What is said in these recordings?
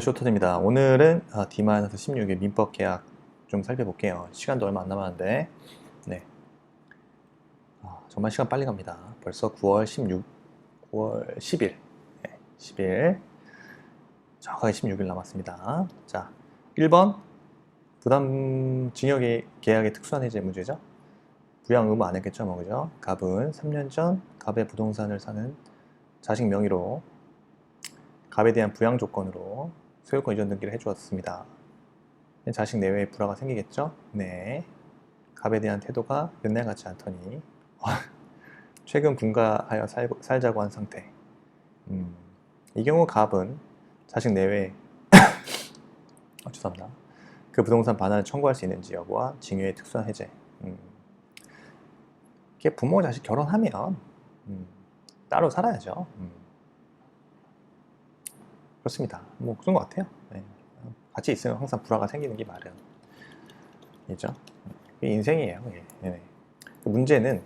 쇼트입니다. 오늘은 D-16의 민법 계약 좀 살펴볼게요. 시간도 얼마 안 남았는데, 네. 정말 시간 빨리 갑니다. 벌써 9월 16, 9월 10일, 네, 10일, 정확하게 16일 남았습니다. 자, 1번, 부담 징역의 계약의 특수한 해제 문제죠. 부양 의무 안 했겠죠, 뭐, 그죠? 갑은 3년 전 갑의 부동산을 사는 자식 명의로 갑에 대한 부양 조건으로 소유권 이전 등기를 해주었습니다. 자식 내외에 불화가 생기겠죠? 네. 갑에 대한 태도가 옛날 같지 않더니 최근 분가하여 살자고 한 상태. 이 경우 갑은 자식 내외 죄송합니다. 그 부동산 반환을 청구할 수 있는지 여부와 징유의 특수한 해제. 이게 부모 자식 결혼하면 따로 살아야죠. 그렇습니다. 뭐 그런 것 같아요. 네. 같이 있으면 항상 불화가 생기는 게 마련이죠. 이게 인생이에요. 예. 네. 문제는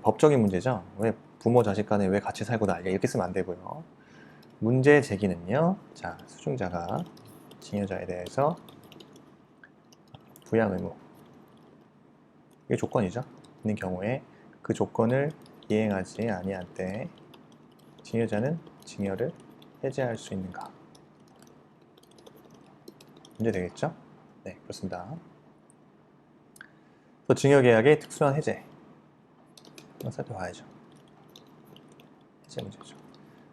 법적인 문제죠. 왜 부모 자식 간에 왜 같이 살고 난리야 이렇게 쓰면 안 되고요. 문제 제기는요. 자, 수증자가 징여자에 대해서 부양 의무 이게 조건이죠. 있는 경우에 그 조건을 이행하지 아니한 때 징여자는 징여를 해제할 수 있는가? 문제 되겠죠? 네, 그렇습니다. 또 징여계약의 특수한 해제 한번 살펴봐야죠. 해제 문제죠.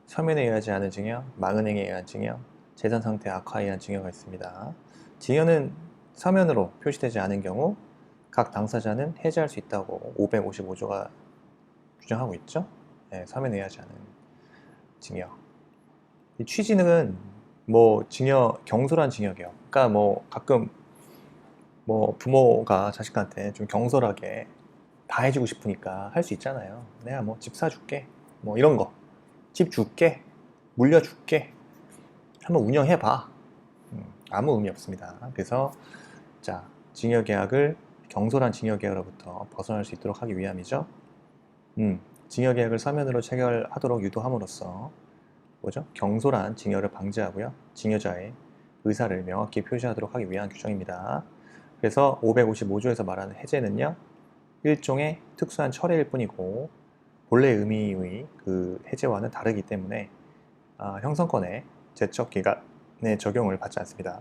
서면에 의하지 않은 징여, 망은행에 의한 징여, 재산 상태 악화에 의한 징여가 있습니다. 징여는 서면으로 표시되지 않은 경우 각 당사자는 해제할 수 있다고 555조가 규정하고 있죠. 네, 서면에 의하지 않은 징여. 이 취지는 뭐 징여, 경솔한 징여게요. 그러니까 뭐 가끔 뭐 부모가 자식한테 좀 경솔하게 다 해주고 싶으니까 할 수 있잖아요. 내가 뭐 집 사줄게, 뭐 이런 거, 집 줄게, 물려줄게, 한번 운영해봐. 아무 의미 없습니다. 그래서 자, 징여계약을 경솔한 징여계약으로부터 벗어날 수 있도록 하기 위함이죠. 징여계약을 서면으로 체결하도록 유도함으로써 뭐죠? 경솔한 징여를 방지하고요. 징여자의 의사를 명확히 표시하도록 하기 위한 규정입니다. 그래서 555조에서 말하는 해제는요. 일종의 특수한 철회일 뿐이고 본래 의미의 그 해제와는 다르기 때문에 형성권의 제척 기간의 적용을 받지 않습니다.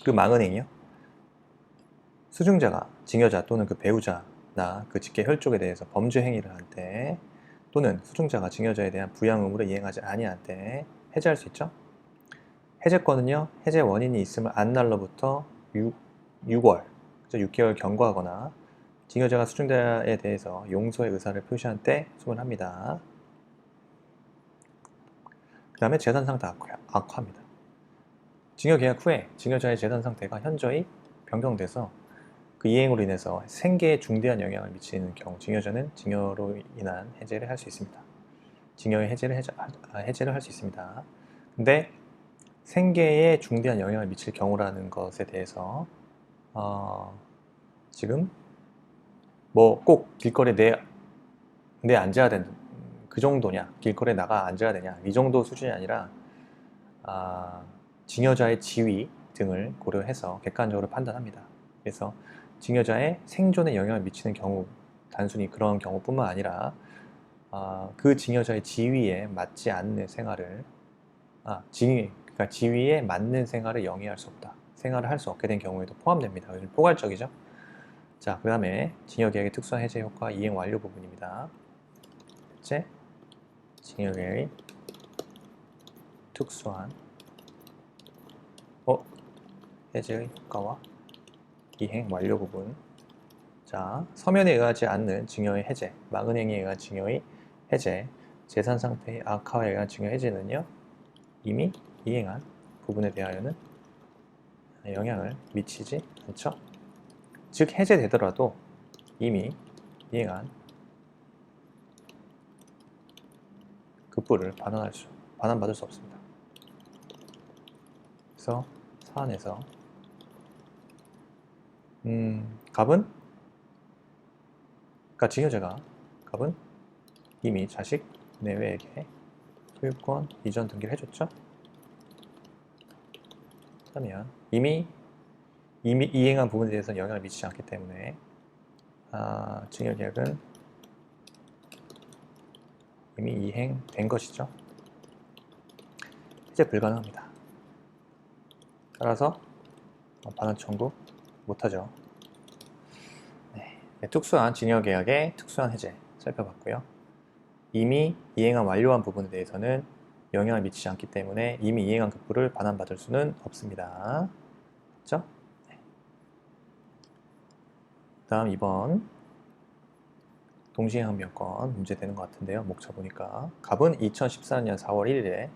그 망은행이요. 수증자가 징여자 또는 그 배우자나 그 직계 혈족에 대해서 범죄 행위를 할 때 또는 수증자가 징여자에 대한 부양 의무를 이행하지 아니할 때 해제할 수 있죠. 해제권은요. 해제 원인이 있음을 안 날로부터 6월, 6개월 경과하거나 징여자가 수증자에 대해서 용서의 의사를 표시한 때 수반합니다. 그 다음에 재산 상태 악화입니다. 징여 계약 후에 징여자의 재산 상태가 현저히 변경돼서 그 이행으로 인해서 생계에 중대한 영향을 미치는 경우 징여자는 징여로 인한 해제를 할 수 있습니다. 징여의 해제를 할 수 있습니다. 근데 생계에 중대한 영향을 미칠 경우라는 것에 대해서 지금 뭐 꼭 길거리에 내 앉아야 되는 그 정도냐, 길거리에 나가 앉아야 되냐 이 정도 수준이 아니라 징여자의 지위 등을 고려해서 객관적으로 판단합니다. 그래서 징여자의 생존에 영향을 미치는 경우, 단순히 그런 경우뿐만 아니라 그 징여자의 지위에 맞지 않는 생활을 그러니까 지위에 맞는 생활을 영위할 수 없다. 생활을 할 수 없게 된 경우에도 포함됩니다. 포괄적이죠. 자, 그 다음에 징여계약의 특수한 해제 효과 이행 완료 부분입니다. 첫째, 징여계약의 특수한 해제의 효과와 이행 완료 부분. 자, 서면에 의하지 않는 징여의 해제, 망은행에 의한 징여의 해제, 재산 상태의 악화에 의한 징여 해제는요, 이미 이행한 부분에 대하여는 영향을 미치지 않죠. 즉, 해제되더라도 이미 이행한 급부를 반환받을 수 없습니다. 그래서 사안에서 갑은 징여자가 갑은 이미 자식 내외에게 소유권 이전 등기를 해줬죠. 그러면 이미 이행한 부분에 대해서는 영향을 미치지 않기 때문에 증여계약은 이미 이행된 것이죠. 해제 불가능합니다. 따라서 반환 청구 못하죠. 네, 특수한 증여계약의 특수한 해제 살펴봤고요. 이미 이행한 완료한 부분에 대해서는 영향을 미치지 않기 때문에 이미 이행한 급부를 반환받을 수는 없습니다. 그렇죠? 네. 다음 2번 동시행항변권 문제 되는 것 같은데요. 목차 보니까 갑은 2014년 4월 1일에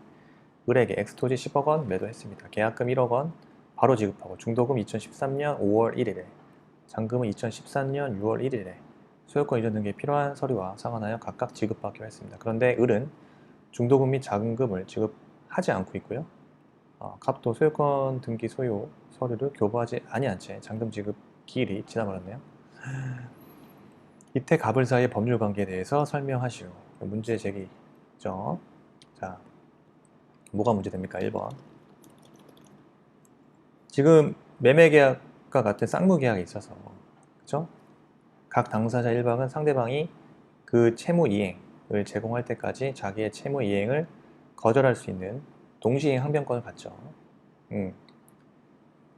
을에게 엑스토지 10억 원 매도했습니다. 계약금 1억 원 바로 지급하고 중도금 2013년 5월 1일에 잔금은 2014년 6월 1일에 소유권 이전 등기에 필요한 서류와 상환하여 각각 지급받기로 했습니다. 그런데 을은 중도금 및 잔금을 지급하지 않고 있고요. 갑도 소유권 등기 소유 서류를 교부하지 아니한 채 잔금 지급 기일이 지나버렸네요. 이때 갑을 사이의 법률 관계에 대해서 설명하시오. 문제 제기죠. 자, 뭐가 문제됩니까? 1번. 지금 매매계약과 같은 쌍무계약에 있어서 그렇죠? 각 당사자 1방은 상대방이 그 채무 이행을 제공할 때까지 자기의 채무 이행을 거절할 수 있는 동시이행 항변권을 갖죠.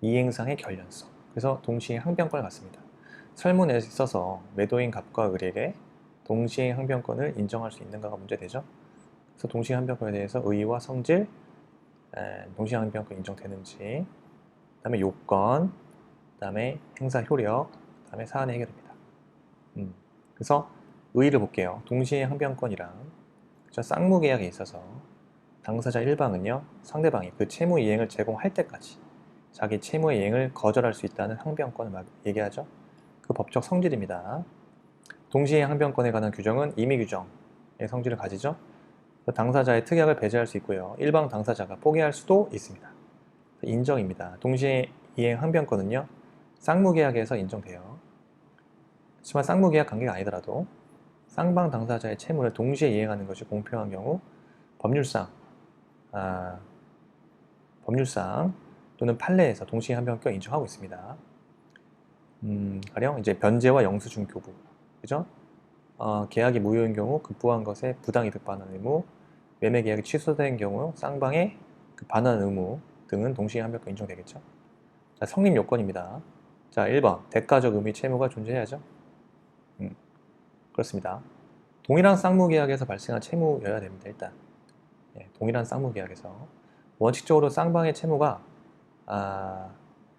이행상의 결연성. 그래서 동시이행 항변권을 갖습니다. 설문에 있어서 매도인 갑과 을에게 동시이행 항변권을 인정할 수 있는가가 문제되죠. 그래서 동시이행 항변권에 대해서 의의와 성질, 동시이행 항변권 인정되는지, 그 다음에 요건, 그 다음에 행사 효력, 그 다음에 사안의 해결입니다. 그래서 의의를 볼게요. 동시이행 항변권이랑 쌍무계약에 있어서 당사자 1방은요, 상대방이 그 채무 이행을 제공할 때까지 자기 채무 이행을 거절할 수 있다는 항변권을 얘기하죠. 그 법적 성질입니다. 동시이행 항변권에 관한 규정은 임의규정의 성질을 가지죠. 당사자의 특약을 배제할 수 있고요. 일방 당사자가 포기할 수도 있습니다. 인정입니다. 동시이행 항변권은요, 쌍무계약에서 인정돼요. 하지만 쌍무계약 관계가 아니더라도 쌍방 당사자의 채무를 동시에 이행하는 것이 공평한 경우 법률상 또는 판례에서 동시이행 항변권을 인정하고 있습니다. 가령 이제 변제와 영수증 교부, 그죠? 계약이 무효인 경우 급부한 것에 부당이득 반환 의무, 매매 계약이 취소된 경우 쌍방의 그 반환 의무 등은 동시이행 항변권 인정되겠죠. 자, 성립 요건입니다. 자, 1번 대가적 의미 채무가 존재해야죠. 그렇습니다. 동일한 쌍무계약에서 발생한 채무여야 됩니다. 일단 동일한 쌍무계약에서 원칙적으로 쌍방의 채무가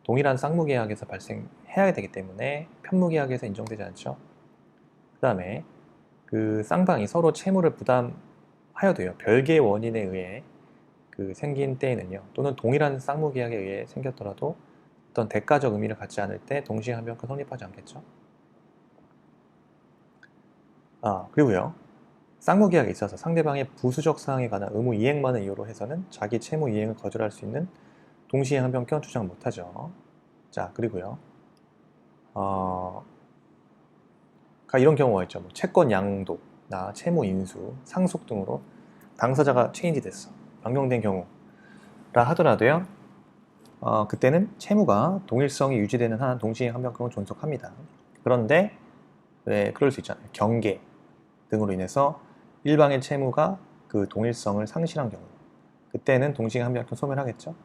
동일한 쌍무계약에서 발생해야 되기 때문에 편무계약에서 인정되지 않죠. 그 다음에 그 쌍방이 서로 채무를 부담하여도요, 별개의 원인에 의해 그 생긴 때에는요, 또는 동일한 쌍무계약에 의해 생겼더라도 어떤 대가적 의미를 갖지 않을 때 동시이행 항변권 성립하지 않겠죠. 그리고요, 쌍무계약에 있어서 상대방의 부수적 사항에 관한 의무 이행만을 이유로 해서는 자기 채무 이행을 거절할 수 있는 동시이행 항변권 주장 못하죠. 자, 그리고요, 이런 경우가 있죠. 뭐 채권 양도나 채무 인수, 상속 등으로 당사자가 체인지 됐어, 변경된 경우라 하더라도요, 그때는 채무가 동일성이 유지되는 한 동시이행 항변권을 존속합니다. 그런데 왜 그럴 수 있잖아요. 경계 등으로 인해서 일방의 채무가 그 동일성을 상실한 경우, 그때는 동시이행 항변권 소멸하겠죠.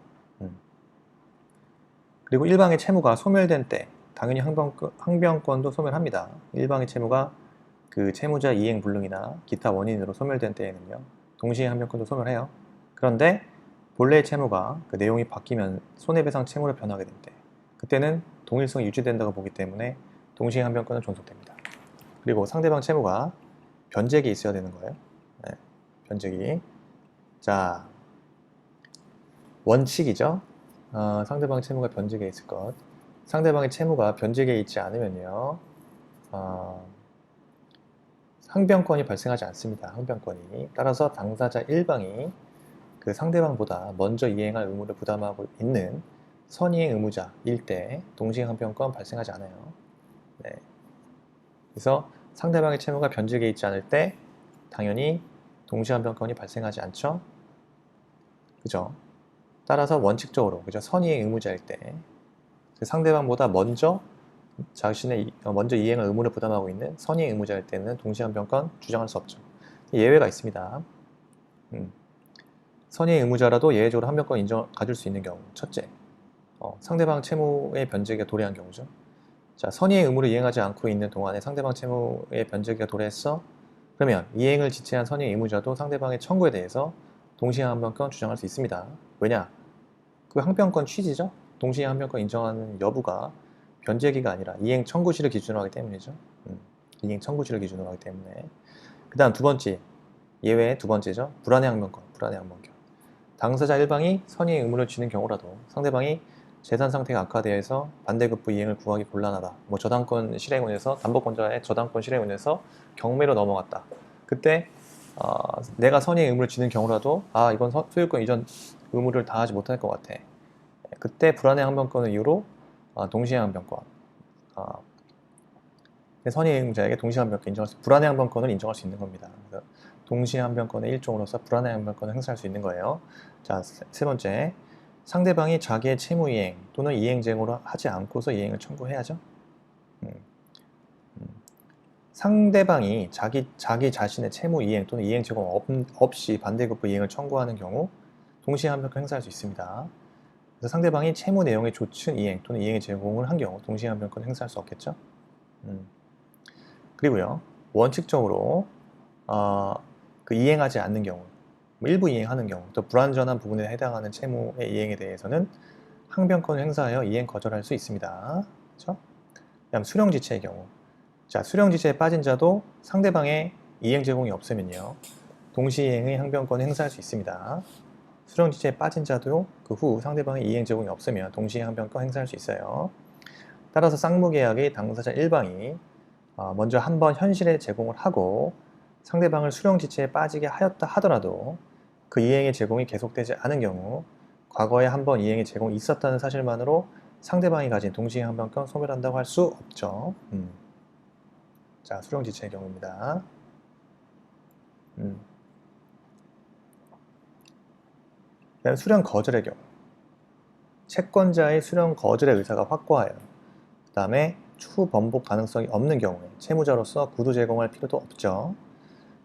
그리고 일방의 채무가 소멸된 때 당연히 항변권도 소멸합니다. 일방의 채무가 그 채무자 이행 불능이나 기타 원인으로 소멸된 때에는요, 동시이행 항변권도 소멸해요. 그런데 본래의 채무가 그 내용이 바뀌면 손해배상 채무로 변하게 될 때, 그때는 동일성이 유지된다고 보기 때문에 동시이행 항변권은 존속됩니다. 그리고 상대방 채무가 변제기 있어야 되는 거예요. 변제기. 자, 원칙이죠. 상대방 채무가 변제기에 있을 것. 상대방의 채무가 변제기에 있지 않으면요, 항변권이 발생하지 않습니다. 항변권이. 따라서 당사자 1방이 그 상대방보다 먼저 이행할 의무를 부담하고 있는 선이행 의무자일 때 동시이행 항변권 발생하지 않아요. 그래서 상대방의 채무가 변제기에 있지 않을 때 당연히 동시한변권이 발생하지 않죠? 그죠? 따라서 원칙적으로, 그죠? 선이행 의무자일 때 상대방보다 먼저 먼저 이행을 의무를 부담하고 있는 선이행 의무자일 때는 동시한변권 주장할 수 없죠. 예외가 있습니다. 선이행 의무자라도 예외적으로 한변권 가질 수 있는 경우. 첫째, 상대방 채무의 변제기가 도래한 경우죠. 자, 선의의 의무를 이행하지 않고 있는 동안에 상대방 채무의 변제기가 도래했어? 그러면 이행을 지체한 선의의 의무자도 상대방의 청구에 대해서 동시에 한변권 주장할 수 있습니다. 왜냐? 그 항변권 취지죠? 동시에 한변권 인정하는 여부가 변제기가 아니라 이행 청구시를 기준으로 하기 때문이죠. 이행 청구시를 기준으로 하기 때문에. 그 다음 두 번째, 예외 두 번째죠. 불안해 항변권. 당사자 일방이 선의의 의무를 지는 경우라도 상대방이 재산 상태가 악화되어서 반대급부 이행을 구하기 곤란하다. 뭐 저당권 실행운에서 담보권자의 저당권 실행운에서 경매로 넘어갔다. 그때 내가 선의의 의무를 지는 경우라도 이건 소유권 이전 의무를 다하지 못할 것 같아. 그때 불안해 항변권을 이유로 동시에 항변권 선의의 의무자에게 동시에 항변권 인정할 수 불안해 항변권을 인정할 수 있는 겁니다. 그래서 동시에 항변권의 일종으로서 불안해 항변권을 행사할 수 있는 거예요. 자, 세 번째, 상대방이 자기의 채무 이행 또는 이행 제공을 하지 않고서 이행을 청구해야죠. 상대방이 자기 자신의 채무 이행 또는 이행 제공 없이 반대급부 이행을 청구하는 경우 동시에 항변권 행사할 수 있습니다. 그래서 상대방이 채무 내용의 조춘 이행 또는 이행의 제공을 한 경우 동시에 항변권 행사할 수 없겠죠. 그리고요, 원칙적으로 그 이행하지 않는 경우, 일부 이행하는 경우, 또 불완전한 부분에 해당하는 채무의 이행에 대해서는 항변권을 행사하여 이행 거절할 수 있습니다. 그렇죠? 그다음 수령지체의 경우, 자, 수령지체에 빠진 자도 상대방의 이행 제공이 없으면요, 동시이행의 항변권을 행사할 수 있습니다. 수령지체에 빠진 자도 그 후 상대방의 이행 제공이 없으면 동시이행 항변권 행사할 수 있어요. 따라서 쌍무계약의 당사자 일방이 먼저 한번 현실에 제공을 하고 상대방을 수령지체에 빠지게 하였다 하더라도 그 이행의 제공이 계속되지 않은 경우 과거에 한번 이행의 제공이 있었다는 사실만으로 상대방이 가진 동시이행 항변권 소멸한다고 할 수 없죠. 자, 수령지체의 경우입니다. 그다음 수령 거절의 경우, 채권자의 수령 거절의 의사가 확고하여 그 다음에 추후 번복 가능성이 없는 경우에 채무자로서 구두 제공할 필요도 없죠.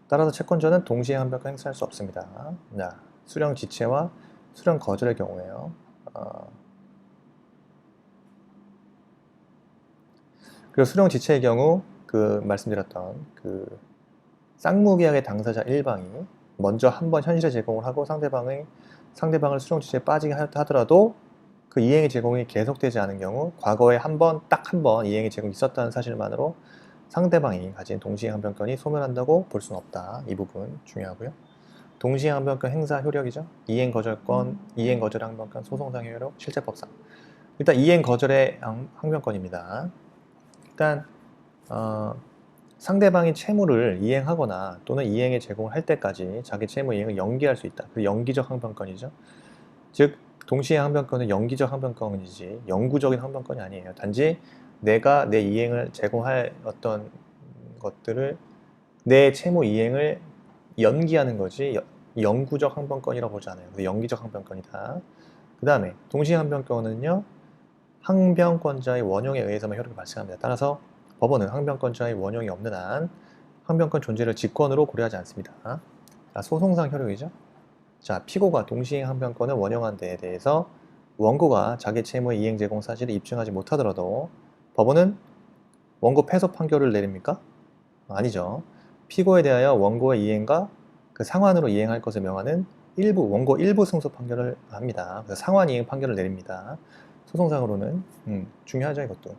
따라서 채권자는 동시에 항변권 행사할 수 없습니다. 자, 수령 지체와 수령 거절의 경우에요. 그리고 수령 지체의 경우 말씀드렸던 쌍무계약의 당사자 일방이 먼저 한번 현실에 제공을 하고 상대방을 수령 지체에 빠지게 하였다 하더라도 그 이행의 제공이 계속되지 않은 경우 과거에 딱 한 번 이행의 제공이 있었다는 사실만으로 상대방이 가진 동시에 항변권이 소멸한다고 볼 수는 없다. 이 부분 중요하고요. 동시에 항변권 행사 효력이죠. 이행 거절권, 이행 거절 항변권, 소송상의 효력, 실제법상. 일단 이행 거절의 항변권입니다. 일단 상대방이 채무를 이행하거나 또는 이행의 제공을 할 때까지 자기 채무 이행을 연기할 수 있다. 그 연기적 항변권이죠. 즉 동시에 항변권은 연기적 항변권이지 영구적인 항변권이 아니에요. 단지 내가 내 이행을 제공할 어떤 것들을 내 채무 이행을 연기하는 거지 영구적 항변권이라고 보지 않아요. 그래서 연기적 항변권이다. 그 다음에 동시에 항변권은요, 항변권자의 원형에 의해서만 효력이 발생합니다. 따라서 법원은 항변권자의 원형이 없는 한 항변권 존재를 직권으로 고려하지 않습니다. 자, 소송상 효력이죠. 자, 피고가 동시행 항변권을 원형한 데에 대해서 원고가 자기 채무의 이행 제공 사실을 입증하지 못하더라도 법원은 원고 패소 판결을 내립니까? 아니죠. 피고에 대하여 원고의 이행과 그 상환으로 이행할 것을 명하는 원고 일부 승소 판결을 합니다. 그래서 상환 이행 판결을 내립니다. 소송상으로는 중요하죠, 이것도.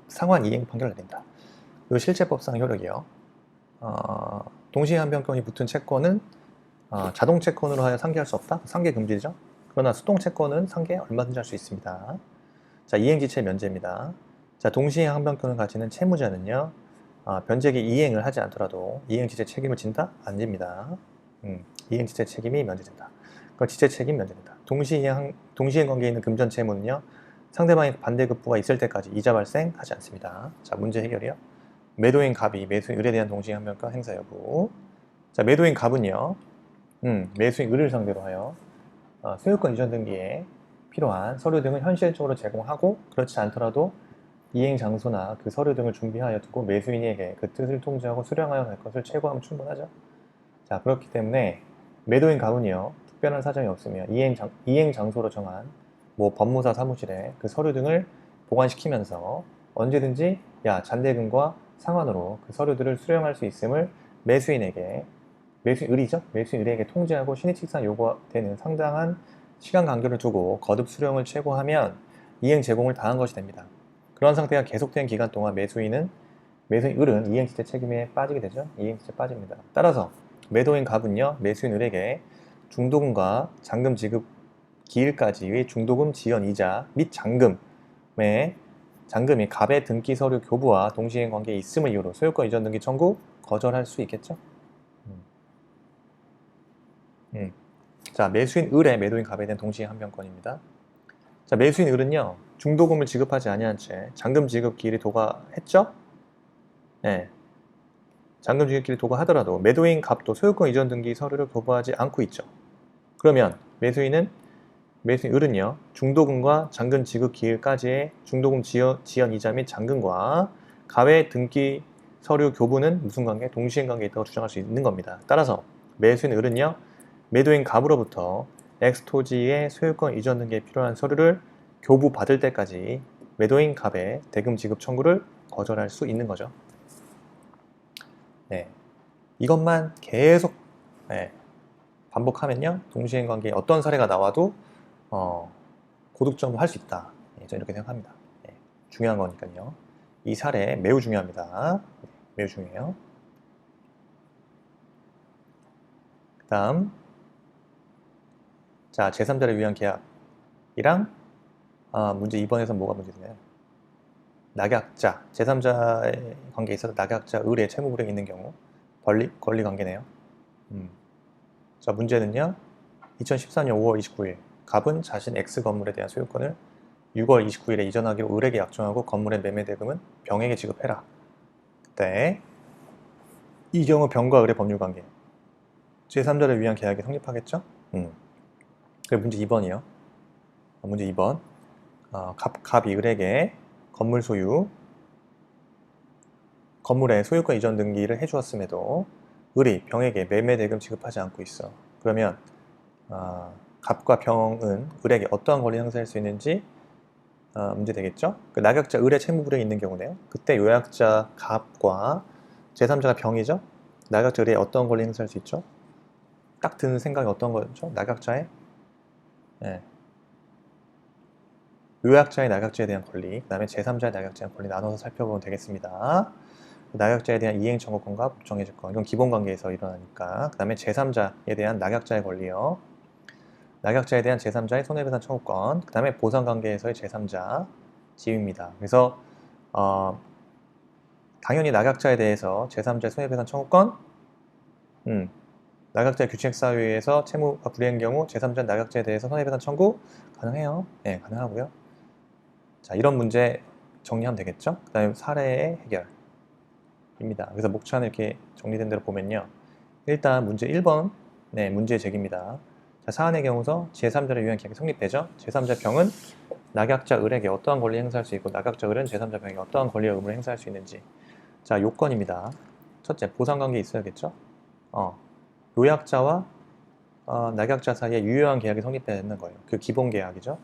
상환 이행 판결을 내린다. 그리고 실제법상 효력이요. 동시에 항변권이 붙은 채권은 자동 채권으로 하여 상계할 수 없다. 상계 금지죠. 그러나 수동 채권은 상계 얼마든지 할 수 있습니다. 자, 이행지체 면제입니다. 자, 동시에 항변권을 가지는 채무자는요, 변제기 이행을 하지 않더라도 이행지체 책임을 진다? 안 집니다. 이행지체 책임이 면제된다. 그 지체 책임 면제된다. 동시행 관계에 있는 금전 채무는요, 상대방의 반대급부가 있을 때까지 이자 발생하지 않습니다. 자, 문제 해결이요. 매도인 갑이 매수인 을에 대한 동시행변가 행사 여부. 자, 매도인 갑은요, 매수인 을을 상대로 하여 소유권 이전 등기에 필요한 서류 등을 현실적으로 제공하고 그렇지 않더라도 이행 장소나 그 서류 등을 준비하여 두고 매수인에게 그 뜻을 통지하고 수령하여 갈 것을 최고하면 충분하죠. 자, 그렇기 때문에 매도인 갑은요, 특별한 사정이 없으며 이행 장소로 정한 뭐 법무사 사무실에 그 서류 등을 보관시키면서 언제든지 잔대금과 상환으로 그 서류들을 수령할 수 있음을 매수인에게, 매수인 을이죠? 매수인 을에게 통지하고 신의칙상 요구되는 상당한 시간 간격을 두고 거듭 수령을 최고하면 이행 제공을 다한 것이 됩니다. 그런 상태가 계속된 기간 동안 매수인 을은 이행시제 책임에 빠지게 되죠. 이행시제 빠집니다. 따라서 매도인 갑은요, 매수인 을에게 중도금과 잔금 지급 기일까지의 중도금 지연 이자 및 잔금이 갑의 등기 서류 교부와 동시행 관계에 있음을 이유로 소유권 이전 등기 청구 거절할 수 있겠죠. 자, 매수인 을의 매도인 갑에 대한 동시행 한변권입니다. 자, 매수인 을은요, 중도금을 지급하지 아니한 채 잔금 지급 기일이 도과했죠? 네. 잔금 지급 기일이 도과하더라도 매도인 갑도 소유권 이전 등기 서류를 교부하지 않고 있죠. 그러면 매수인 을은요, 중도금과 잔금 지급 기일까지의 중도금 지연 이자 및 잔금과 갑의 등기 서류 교부는 무슨 관계? 동시행 관계에 있다고 주장할 수 있는 겁니다. 따라서 매수인 을은요, 매도인 갑으로부터 X토지의 소유권 이전 등기에 필요한 서류를 교부받을 때까지 매도인 갑의 대금 지급 청구를 거절할 수 있는 거죠. 네, 이것만 계속 반복하면요, 동시행 관계에 어떤 사례가 나와도 고득점을 할 수 있다. 저는 이렇게 생각합니다. 중요한 거니까요. 이 사례 매우 중요합니다. 매우 중요해요. 그 다음, 자, 제3자를 위한 계약이랑 문제 2번에서 뭐가 문제되나요? 낙약자, 제3자의 관계에 있어서 낙약자 을의 채무불이익이 있는 경우 권리 관계네요. 자, 문제는요, 2014년 5월 29일 갑은 자신 X 건물에 대한 소유권을 6월 29일에 이전하기로 을에게 약정하고 건물의 매매 대금은 병에게 지급해라. 그때 이 경우 병과 을의 법률관계, 제3자를 위한 계약이 성립하겠죠? 그리고 문제 2번이요. 문제 2번, 갑이 을에게 건물의 소유권 이전 등기를 해주었음에도 을이 병에게 매매 대금 지급하지 않고 있어. 그러면 갑과 병은 을에게 어떠한 권리 행사할 수 있는지 문제 되겠죠? 그 낙약자 을의 채무불이익이 있는 경우네요. 그때 요약자 갑과 제3자가 병이죠? 낙약자 을에 어떤 권리 행사할 수 있죠? 딱 드는 생각이 어떤 거죠? 낙약자의 요약자의 낙약자에 대한 권리, 그 다음에 제3자의 낙약자에 대한 권리 나눠서 살펴보면 되겠습니다. 낙약자에 대한 이행 청구권과 법정해질권, 이건 기본관계에서 일어나니까. 그 다음에 제3자에 대한 낙약자의 권리요. 낙약자에 대한 제3자의 손해배상 청구권, 그 다음에 보상관계에서의 제3자 지위입니다. 그래서 당연히 낙약자에 대해서 제3자의 손해배상 청구권, 낙약자의 규칙사유에서 채무가 불이한 경우 제3자 낙약자에 대해서 손해배상 청구 가능해요. 네, 가능하고요. 자, 이런 문제 정리하면 되겠죠? 그 다음에 사례의 해결입니다. 그래서 목차는 이렇게 정리된 대로 보면요. 일단 문제 1번, 문제 제기입니다. 자, 사안의 경우서 제3자를 위한 계약이 성립되죠? 제3자 병은 낙약자 을에게 어떠한 권리 행사할 수 있고 낙약자 을은 제3자 병에게 어떠한 권리와 의무를 행사할 수 있는지. 자, 요건입니다. 첫째, 보상관계 있어야겠죠? 요약자와 낙약자 사이에 유효한 계약이 성립돼야 되는 거예요. 그 기본 계약이죠.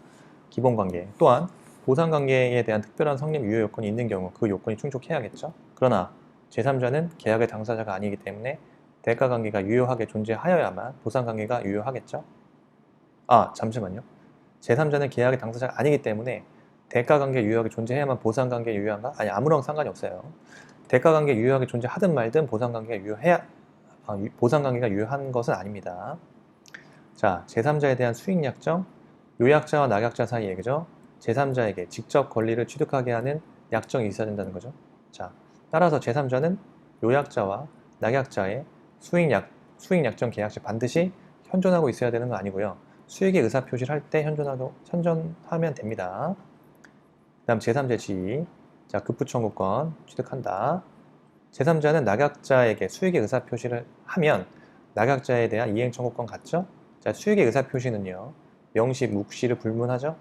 기본 관계. 또한 보상 관계에 대한 특별한 성립 유효 요건이 있는 경우 그 요건이 충족해야겠죠. 그러나 제3자는 계약의 당사자가 아니기 때문에 대가 관계가 유효하게 존재하여야만 보상 관계가 유효하겠죠. 잠시만요. 제3자는 계약의 당사자가 아니기 때문에 대가 관계가 유효하게 존재해야만 보상 관계가 유효한가? 아니, 아무런 상관이 없어요. 대가 관계가 유효하게 존재하든 말든 보상 관계가 유효한 것은 아닙니다. 자, 제3자에 대한 수익 약정, 요약자와 낙약자 사이에, 그죠? 제3자에게 직접 권리를 취득하게 하는 약정이 있어야 된다는 거죠. 자, 따라서 제3자는 요약자와 낙약자의 수익 약정 계약 시 반드시 현존하고 있어야 되는 거 아니고요. 수익의 의사표시를 할 때 현존하면 됩니다. 다음 제3자의 지위. 자, 급부 청구권 취득한다. 제3자는 낙약자에게 수익의 의사표시를 하면 낙약자에 대한 이행 청구권 갖죠? 자, 수익의 의사표시는요, 명시, 묵시를 불문하죠?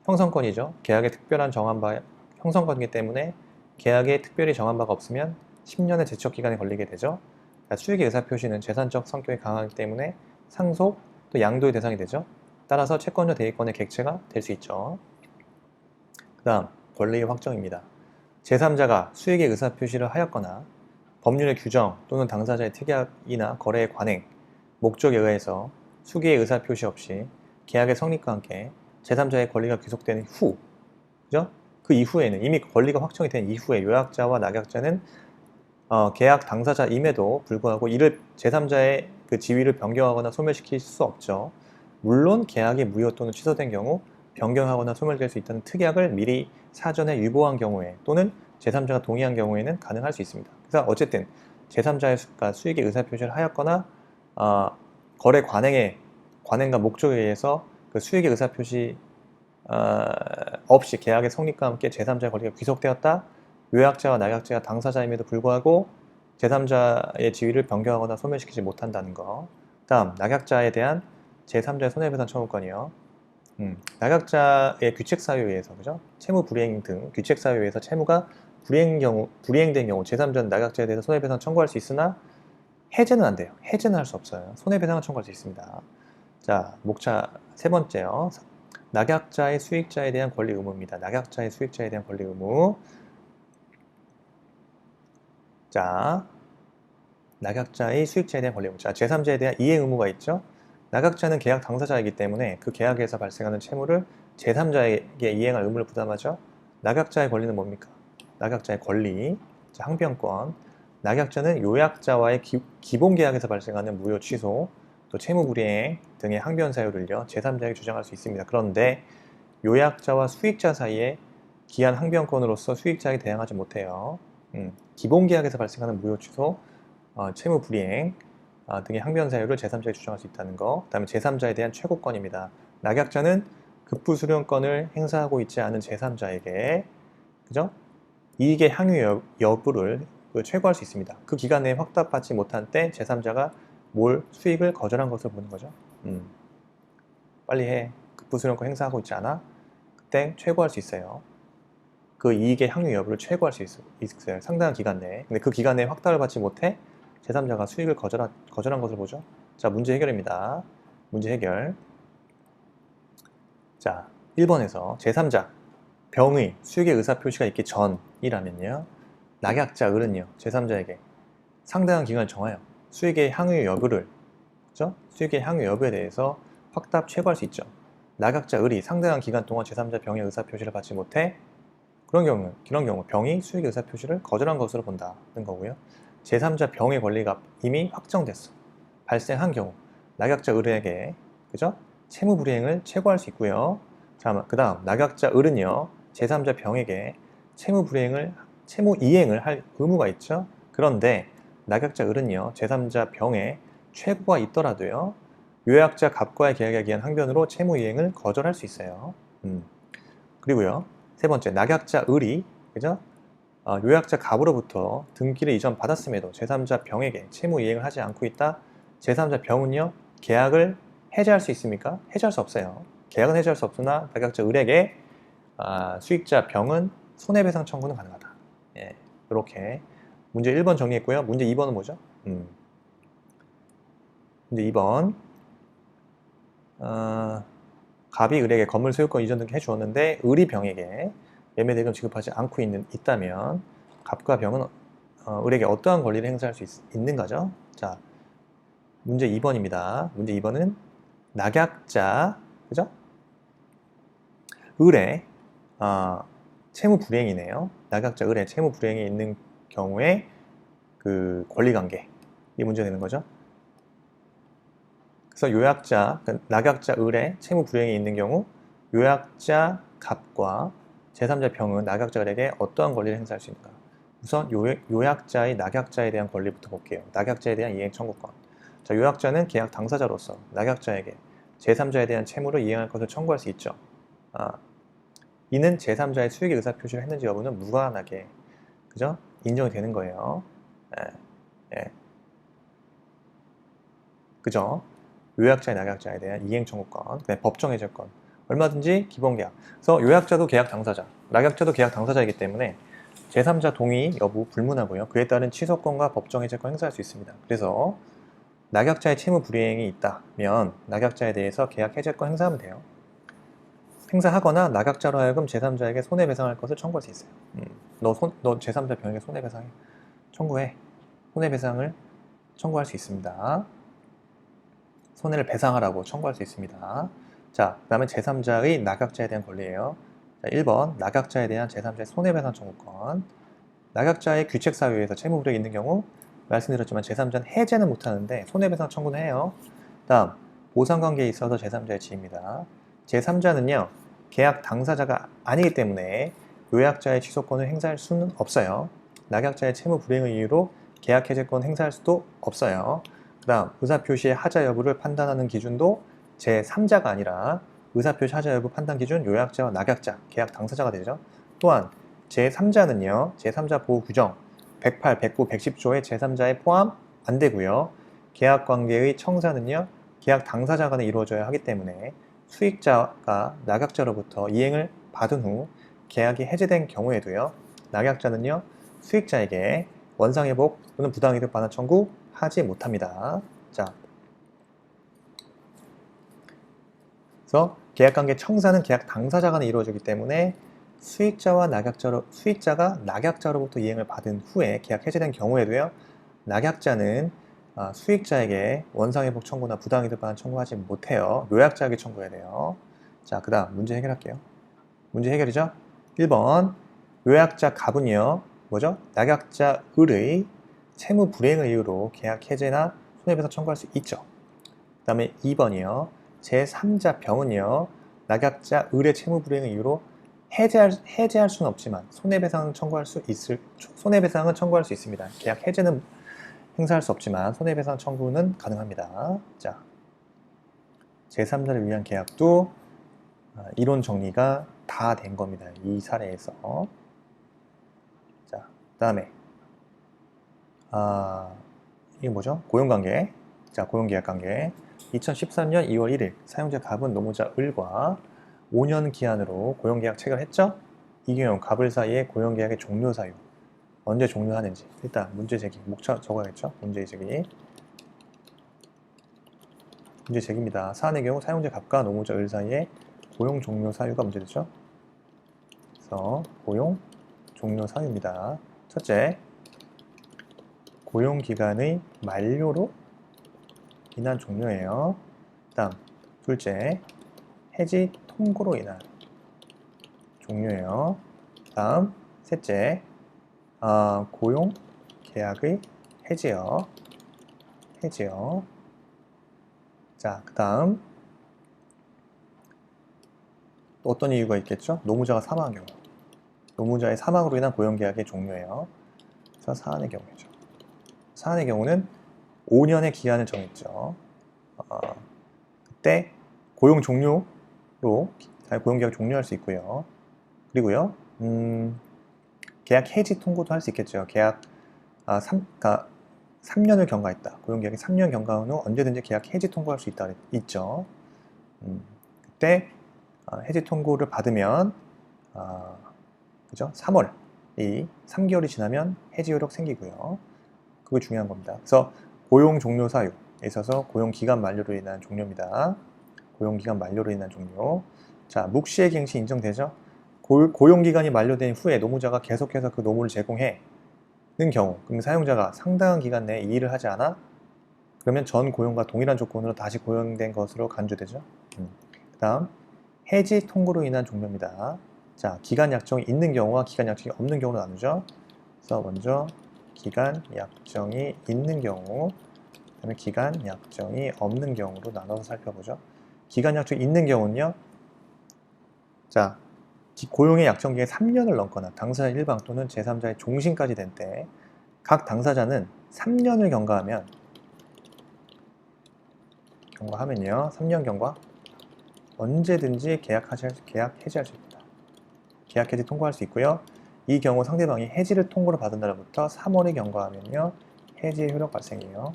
형성권이죠. 계약에 특별한 정한 바, 형성권이기 때문에 계약에 특별히 정한 바가 없으면 10년의 제척기간이 걸리게 되죠. 자, 수익의 의사표시는 재산적 성격이 강하기 때문에 상속, 또 양도의 대상이 되죠. 따라서 채권자 대위권의 객체가 될 수 있죠. 그 다음, 권리의 확정입니다. 제3자가 수익의 의사표시를 하였거나 법률의 규정 또는 당사자의 특약이나 거래의 관행, 목적에 의해서 수기의 의사표시 없이 계약의 성립과 함께 제3자의 권리가 귀속되는 후, 그죠? 그 이후에는 이미 권리가 확정이 된 이후에 요약자와 낙약자는 계약 당사자임에도 불구하고 이를 제3자의 그 지위를 변경하거나 소멸시킬 수 없죠. 물론 계약이 무효 또는 취소된 경우 변경하거나 소멸될 수 있다는 특약을 미리 사전에 유보한 경우에 또는 제3자가 동의한 경우에는 가능할 수 있습니다. 그래서 어쨌든 제3자의 수익의 의사표시를 하였거나 거래 관행과 목적에 의해서 그 수익의 의사표시 없이 계약의 성립과 함께 제3자의 권리가 귀속되었다. 요약자와 낙약자가 당사자임에도 불구하고 제3자의 지위를 변경하거나 소멸시키지 못한다는 거. 다음, 낙약자에 대한 제3자의 손해배상 청구권이요. 낙약자의 규책 사유에 의해서, 그죠? 채무 불이행 등 규책 사유에 의해서 채무가 불이행된 경우 제3자는 낙약자에 대해서 손해배상 청구할 수 있으나 해제는 안 돼요. 해제는 할 수 없어요. 손해배상을 청구할 수 있습니다. 자, 목차 세 번째요. 낙약자의 수익자에 대한 권리 의무입니다. 낙약자의 수익자에 대한 권리 의무. 자, 낙약자의 수익자에 대한 권리 의무. 자, 제3자에 대한 이행 의무가 있죠. 낙약자는 계약 당사자이기 때문에 그 계약에서 발생하는 채무를 제3자에게 이행할 의무를 부담하죠. 낙약자의 권리는 뭡니까? 낙약자의 권리. 자, 항변권. 낙약자는 요약자와의 기본 계약에서 발생하는 무효 취소, 또 채무 불이행 등의 항변 사유를요, 제3자에게 주장할 수 있습니다. 그런데 요약자와 수익자 사이에 기한 항변권으로서 수익자에게 대항하지 못해요. 기본 계약에서 발생하는 무효 취소, 채무 불이행 등의 항변 사유를 제3자에게 주장할 수 있다는 거. 그 다음에 제3자에 대한 최고권입니다. 낙약자는 급부 수령권을 행사하고 있지 않은 제3자에게, 그죠? 이익의 향유 여부를 최고할 수 있습니다. 그 기간 내에 확답받지 못한 때 제3자가 수익을 거절한 것을 보는 거죠. 빨리 해. 급부 수령권 행사하고 있지 않아? 그때 최고할 수 있어요. 그 이익의 향유 여부를 최고할 수 있어요. 상당한 기간 내에. 근데 그 기간 내에 확답을 받지 못해 제3자가 수익을 거절한 것을 보죠. 자, 문제 해결입니다. 문제 해결. 자, 1번에서 제3자 병의 수익의 의사표시가 있기 전이라면요, 낙약자 을은요, 제3자에게 상당한 기간을 정하여 수익의 향유 여부를, 그죠? 수익의 향유 여부에 대해서 확답 최고할 수 있죠. 낙약자 을이 상당한 기간 동안 제3자 병의 의사표시를 받지 못해 그런 경우 병이 수익의 의사표시를 거절한 것으로 본다는 거고요. 제3자 병의 권리가 이미 확정됐어. 발생한 경우 낙약자 을에게, 그죠? 채무 불이행을 최고할 수 있고요. 자, 그 다음 낙약자 을은요, 제3자 병에게 채무 이행을 할 의무가 있죠. 그런데 낙약자 을은요, 제3자 병에 최고가 있더라도요, 요약자 갑과의 계약에 기한 항변으로 채무 이행을 거절할 수 있어요. 그리고요, 세 번째, 낙약자 을이, 그죠? 요약자 갑으로부터 등기를 이전 받았음에도 제3자 병에게 채무 이행을 하지 않고 있다. 제3자 병은요, 계약을 해제할 수 있습니까? 해제할 수 없어요. 계약은 해제할 수 없으나 낙약자 을에게 수익자 병은 손해배상 청구는 가능하다. 예, 이렇게 문제 1번 정리했고요. 문제 2번은 뭐죠? 문제 2번. 갑이 을에게 건물 소유권 이전 등기 해주었는데 을이 병에게 매매 대금 지급하지 않고 있다면 갑과 병은 을에게 어떠한 권리를 행사할 수 있는가죠? 자, 문제 2번입니다. 문제 2번은 낙약자, 그죠? 을의 채무 불이행이네요. 낙약자 을의 채무 불이행이 있는 경우에 그 권리관계, 이 문제가 되는 거죠. 그래서 낙약자 을의 채무 불이행이 있는 경우 요약자 갑과 제3자 병은 낙약자 을에게 어떠한 권리를 행사할 수 있는가? 우선 요약자의 낙약자에 대한 권리부터 볼게요. 낙약자에 대한 이행 청구권. 자, 요약자는 계약 당사자로서 낙약자에게 제3자에 대한 채무를 이행할 것을 청구할 수 있죠. 이는 제3자의 수익의 의사표시를 했는지 여부는 무관하게 그죠? 인정이 되는 거예요. 예, 예. 그죠? 요약자의 낙약자에 대한 이행 청구권, 법정 해제권, 얼마든지 기본계약. 그래서 요약자도 계약 당사자, 낙약자도 계약 당사자이기 때문에 제3자 동의 여부 불문하고요. 그에 따른 취소권과 법정 해제권 행사할 수 있습니다. 그래서 낙약자의 채무 불이행이 있다면 낙약자에 대해서 계약 해제권 행사하면 돼요. 행사하거나 낙약자로 하여금 제3자에게 손해배상할 것을 청구할 수 있어요. 너 제3자 병에게 손해배상 청구해. 손해배상을 청구할 수 있습니다. 손해를 배상하라고 청구할 수 있습니다. 자, 그 다음에 제3자의 낙약자에 대한 권리예요. 자, 1번 낙약자에 대한 제3자의 손해배상 청구권. 낙약자의 규책사유에서 채무불이익이 있는 경우 말씀드렸지만 제3자는 해제는 못하는데 손해배상 청구는 해요. 다음 보상관계에 있어서 제3자의 지위입니다. 제3자는요 계약 당사자가 아니기 때문에 요약자의 취소권을 행사할 수는 없어요. 낙약자의 채무불이행을 이유로 계약 해제권 행사할 수도 없어요. 그 다음 의사표시의 하자 여부를 판단하는 기준도 제3자가 아니라 의사표시 하자 여부 판단 기준 요약자와 낙약자, 계약 당사자가 되죠. 또한 제3자는요. 제3자 보호 규정 108, 109, 110조의 제3자에 포함 안 되고요. 계약관계의 청사는요. 계약 당사자 간에 이루어져야 하기 때문에 수익자가 낙약자로부터 이행을 받은 후 계약이 해제된 경우에도요. 낙약자는요. 수익자에게 원상회복 또는 부당이득 반환 청구하지 못합니다. 자, 그래서 계약관계 청사는 계약 당사자 간에 이루어지기 때문에 수익자가 낙약자로부터 이행을 받은 후에 계약 해제된 경우에도요. 낙약자는 수익자에게 원상회복 청구나 부당이득 반환 청구하지 못해요. 요약자에게 청구해야 돼요. 자, 그 다음 문제 해결할게요. 문제 해결이죠. 1번 요약자 갑은요. 뭐죠? 낙약자 을의 채무 불이행을 이유로 계약 해제나 손해배상 청구할 수 있죠. 그 다음에 2번이요. 제3자 병은요. 낙약자 을의 채무 불이행을 이유로 해제할 수는 없지만 손해배상은 청구할 수 있습니다. 계약 해제는 행사할 수 없지만 손해배상 청구는 가능합니다. 자, 제3자를 위한 계약도 이론 정리가 다 된 겁니다. 이 사례에서. 자, 그 다음에 이게 뭐죠? 고용관계. 자, 고용계약관계. 2013년 2월 1일 사용자 갑은 노무자 을과 5년 기한으로 고용계약 체결했죠? 이 경우 갑을 사이의 고용계약의 종료 사유 언제 종료하는지 일단 문제 제기 목차 적어야겠죠? 문제 제기입니다. 사안의 경우 사용자 갑과 노무자 을 사이의 고용 종료 사유가 문제되죠? 그래서 고용 종료 사유입니다. 첫째, 고용기간의 만료로 인한 종료예요. 다음, 둘째, 해지 통고로 인한 종료예요. 다음, 셋째, 고용 계약의 해지요. 자, 그 다음 어떤 이유가 있겠죠? 노무자가 사망한 경우. 노무자의 사망으로 인한 고용계약의 종료예요. 그래서 사안의 경우죠. 사안의 경우는 5년의 기한을 정했죠. 그때 고용 종료로 고용계약 종료할 수 있고요. 그리고요, 계약 해지 통고도 할 수 있겠죠. 계약 3년을 경과했다. 고용계약이 3년 경과한 후 언제든지 계약 해지 통고할 수 있죠. 그때 해지 통고를 받으면 그죠? 3월 이 3개월이 지나면 해지 효력 생기고요. 그게 중요한 겁니다. 그래서 고용 종료 사유에 있어서 고용 기간 만료로 인한 종료입니다. 고용 기간 만료로 인한 종료. 자, 묵시의 갱시 인정되죠? 고용 기간이 만료된 후에 노무자가 계속해서 그 노무를 제공해 는 경우, 그럼 사용자가 상당한 기간 내에 이 일을 하지 않아? 그러면 전 고용과 동일한 조건으로 다시 고용된 것으로 간주되죠. 그 다음 해지 통고로 인한 종료입니다. 자, 기간 약정이 있는 경우와 기간 약정이 없는 경우로 나누죠. 그래서 먼저 기간 약정이 있는 경우, 그다음에 기간 약정이 없는 경우로 나눠서 살펴보죠. 기간 약정이 있는 경우는요. 자, 고용의 약정 기간이 3년을 넘거나 당사자 일방 또는 제3자의 종신까지 된 때 각 당사자는 3년을 경과하면요. 3년 경과 언제든지 계약 해지할 수 있다. 계약 해지 통고할 수 있고요. 이 경우 상대방이 해지를 통고로 받은 날부터 3월이 경과하면요, 해지의 효력 발생이에요.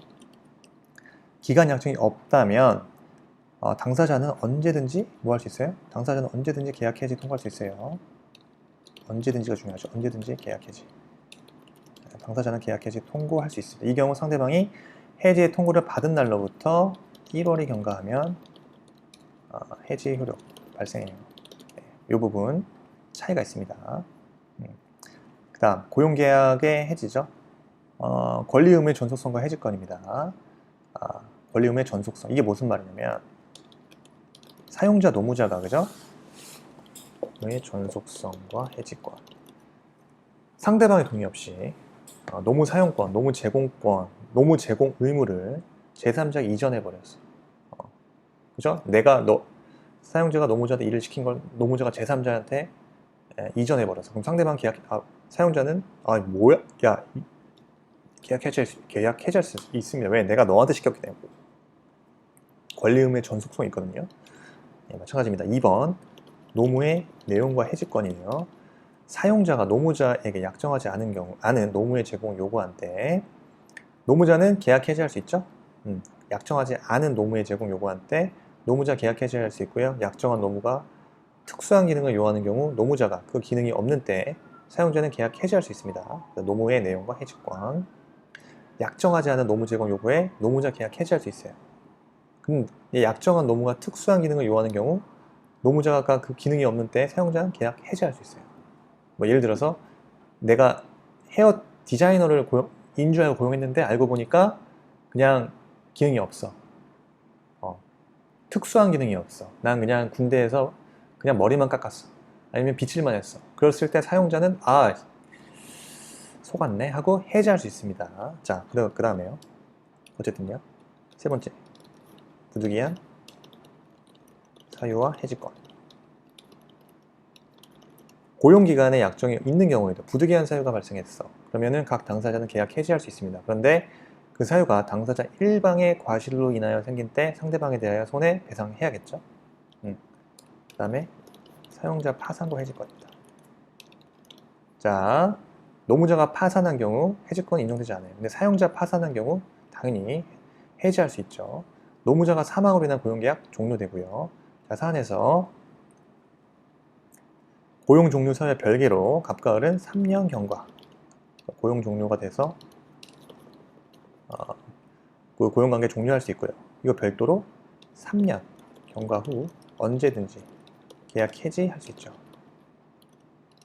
기간 약정이 없다면 당사자는 언제든지 뭐 할 수 있어요? 당사자는 언제든지 계약 해지 통고할 수 있어요. 언제든지가 중요하죠. 언제든지 계약 해지. 당사자는 계약 해지 통고할 수 있습니다. 이 경우 상대방이 해지의 통고를 받은 날로부터 1월이 경과하면 해지의 효력 발생해요. 이 부분 차이가 있습니다. 그 다음 고용계약의 해지죠. 권리 의무의 존속성과 해지권입니다. 권리 의무의 존속성, 이게 무슨 말이냐면 사용자 노무자가 그죠? 의 존속성과 해지권, 상대방의 동의 없이 노무 사용권, 노무 제공권, 노무 제공 의무를 제3자에게 이전해 버렸어. 그죠? 사용자가 노무자한테 일을 시킨 걸 노무자가 제3자한테 이전해 버렸어. 그럼 상대방 사용자는 뭐야? 야, 계약 해지할 수 있습니다. 왜? 내가 너한테 시켰기 때문에. 권리 의무의 전속성이 있거든요. 네, 마찬가지입니다. 2번 노무의 내용과 해지권이에요. 사용자가 노무자에게 약정하지 않은 노무의 제공을 요구한 때 노무자는 계약 해지할 수 있죠. 약정하지 않은 노무의 제공 요구한 때 노무자 계약 해지할 수 있고요. 약정한 노무가 특수한 기능을 요하는 경우 노무자가 그 기능이 없는 때 사용자는 계약 해지할 수 있습니다. 노무의 내용과 해지권. 약정하지 않은 노무 제공 요구에 노무자 계약 해지할 수 있어요. 그럼 약정한 노무가 특수한 기능을 요하는 경우 노무자가 그 기능이 없는 때 사용자는 계약 해지할 수 있어요. 뭐 예를 들어서 내가 헤어 디자이너를 인줄 알고 고용했는데 알고 보니까 그냥 기능이 없어. 특수한 기능이 없어. 난 그냥 군대에서 그냥 머리만 깎았어. 아니면 빗질만 했어. 그랬을 때 사용자는 속았네 하고 해지할 수 있습니다. 자, 그 다음에요. 어쨌든요. 세 번째, 부득이한 사유와 해지권. 고용기간에 약정이 있는 경우에도 부득이한 사유가 발생했어. 그러면은 각 당사자는 계약 해지할 수 있습니다. 그런데 그 사유가 당사자 일방의 과실로 인하여 생긴 때 상대방에 대하여 손해배상해야겠죠. 그 다음에 사용자 파산과 해지권입니다. 자, 노무자가 파산한 경우 해지권이 인정되지 않아요. 근데 사용자 파산한 경우 당연히 해지할 수 있죠. 노무자가 사망으로 인한 고용계약 종료되고요. 자, 사안에서 고용 종료 사유와 별개로 갑과 을은 3년 경과. 고용 종료가 돼서 고용관계 종료할 수 있고요. 이거 별도로 3년 경과 후 언제든지 계약 해지할 수 있죠.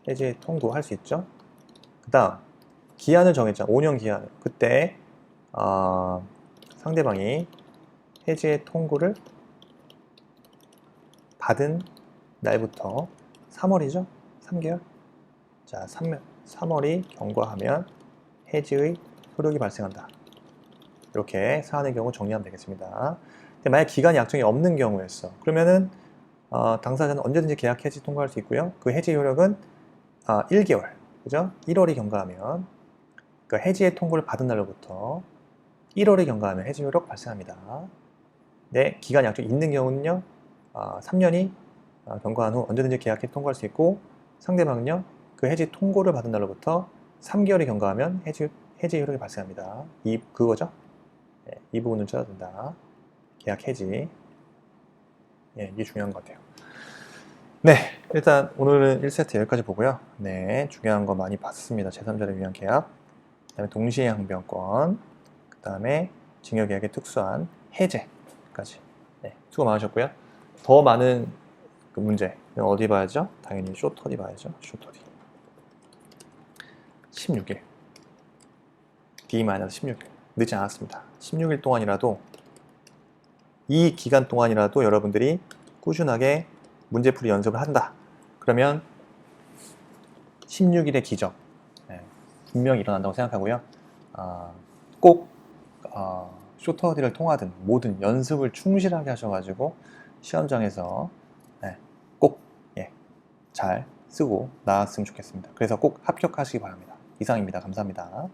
해지 통고할 수 있죠. 그 다음 기한을 정했죠. 5년 기한을. 그때 상대방이 해지의 통고를 받은 날부터 3월이죠. 3개월. 자, 3월이 경과하면 해지의 효력이 발생한다. 이렇게 사안의 경우 정리하면 되겠습니다. 근데 만약 기간 약정이 없는 경우였어. 그러면은 당사자는 언제든지 계약 해지 통과할 수 있고요. 그 해지 효력은 1개월, 그죠? 1월이 경과하면 그 해지의 통고를 받은 날로부터 1월이 경과하면 해지 효력 발생합니다. 네, 기간 약정이 있는 경우는요, 3년이 경과한 후 언제든지 계약 해지 통과할 수 있고 상대방은요, 그 해지 통고를 받은 날로부터 3개월이 경과하면 해지 효력이 발생합니다. 그거죠? 네, 이 부분을 쳐야 된다. 계약 해지. 예, 이게 중요한 것 같아요. 네, 일단 오늘은 1세트 여기까지 보고요. 네, 중요한 거 많이 봤습니다. 제3자를 위한 계약, 그 다음에 동시에 항변권, 그 다음에 징역계약의 특수한 해제까지. 네, 수고 많으셨고요. 더 많은 그 문제 어디 봐야죠? 당연히 쇼터디 봐야죠. 쇼터디 16일 D-16일 늦지 않았습니다. 16일 동안이라도 이 기간 동안이라도 여러분들이 꾸준하게 문제풀이 연습을 한다. 그러면 16일의 기적 분명히 일어난다고 생각하고요. 꼭 쇼터디를 통하든 모든 연습을 충실하게 하셔가지고 시험장에서 꼭 잘 쓰고 나왔으면 좋겠습니다. 그래서 꼭 합격하시기 바랍니다. 이상입니다. 감사합니다.